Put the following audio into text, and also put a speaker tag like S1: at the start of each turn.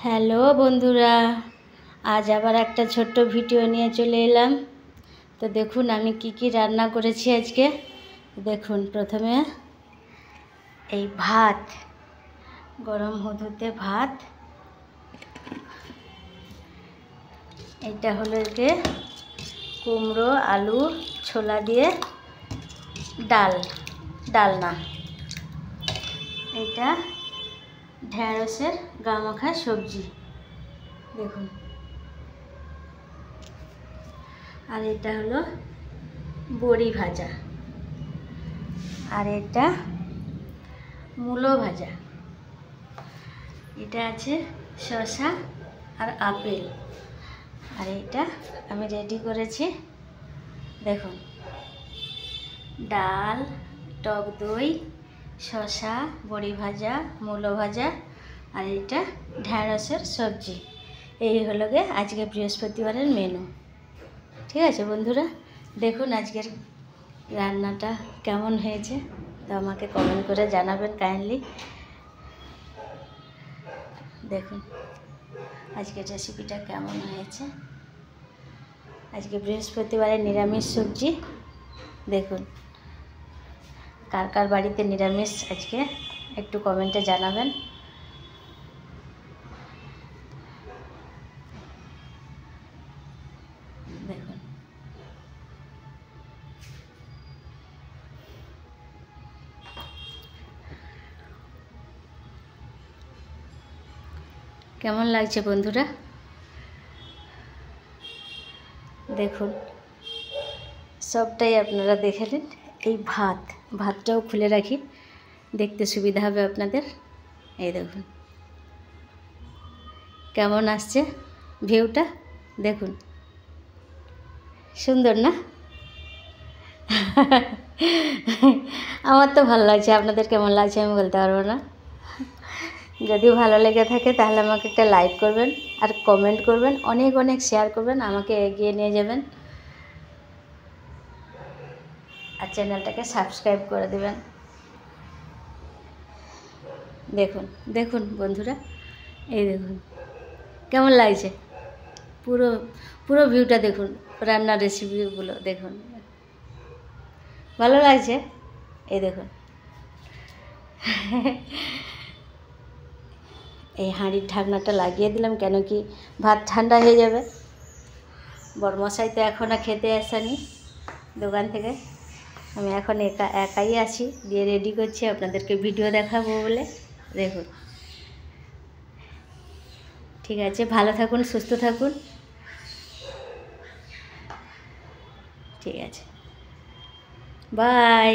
S1: Hello বন্ধুরা, আজ আবার একটা ছোট্ট ভিডিও নিয়ে চলে এলাম। তো দেখুন আমি কি রান্না করেছি আজকে। দেখুন প্রথমে এই ভাত, গরম হতে ভাত, এটা হলো যে কুমড়ো আলু ছোলা দিয়ে ডালনা, এটা ঢেঁড়সের গামাখা সবজি দেখুন, আর এটা হলো বড়ি ভাজা, আর এটা মূলো ভাজা, এটা আছে শসা আর আপেল, আর এটা আমি রেডি করেছি দেখুন, ডাল, টক দই, শসা, বড়ি ভাজা, মূলো ভাজা, আর এটা ঢেঁড়সের সবজি। এই হলো গে আজকে বৃহস্পতিবারের মেনু। ঠিক আছে বন্ধুরা, দেখুন আজকের রান্নাটা কেমন হয়েছে তো আমাকে কমেন্ট করে জানাবেন কাইন্ডলি। দেখুন আজকের রেসিপিটা কেমন হয়েছে। আজকে বৃহস্পতিবারের নিরামিষ সবজি। দেখুন কার কার বাড়িতে নিরামিষ আজকে একটু কমেন্টে জানাবেন। দেখুন কেমন লাগছে বন্ধুরা। দেখুন সবটাই আপনারা দেখে নিন। এই ভাতটাও খুলে রাখি, দেখতে সুবিধা হবে আপনাদের। এই দেখুন কেমন আসছে ভিউটা, দেখুন সুন্দর না? আমার তো ভালো লাগছে, আপনাদের কেমন লাগছে আমি বলতে পারবো না। যদি ভালো লেগে থাকে তাহলে আমাকে একটা লাইক করবেন, আর কমেন্ট করবেন, অনেক অনেক শেয়ার করবেন, আমাকে এগিয়ে নিয়ে যাবেন, আর চ্যানেলটাকে সাবস্ক্রাইব করে দেবেন। দেখুন দেখুন বন্ধুরা, এই দেখুন কেমন লাগছে, পুরো ভিউটা দেখুন, রান্নার রেসিপিগুলো দেখুন, ভালো লাগছে। এই দেখুন এই হাঁড়ির ঢাকনাটা লাগিয়ে দিলাম, কেন কি ভাত ঠান্ডা হয়ে যাবে। বড়মশাই তো এখনও খেতে আসেনি দোকান থেকে, আমি এখন একাই আছি, দিয়ে রেডি করছি আপনাদেরকে ভিডিও দেখাবো বলে। দেখুন ঠিক আছে, ভালো থাকুন, সুস্থ থাকুন, ঠিক আছে, বাই।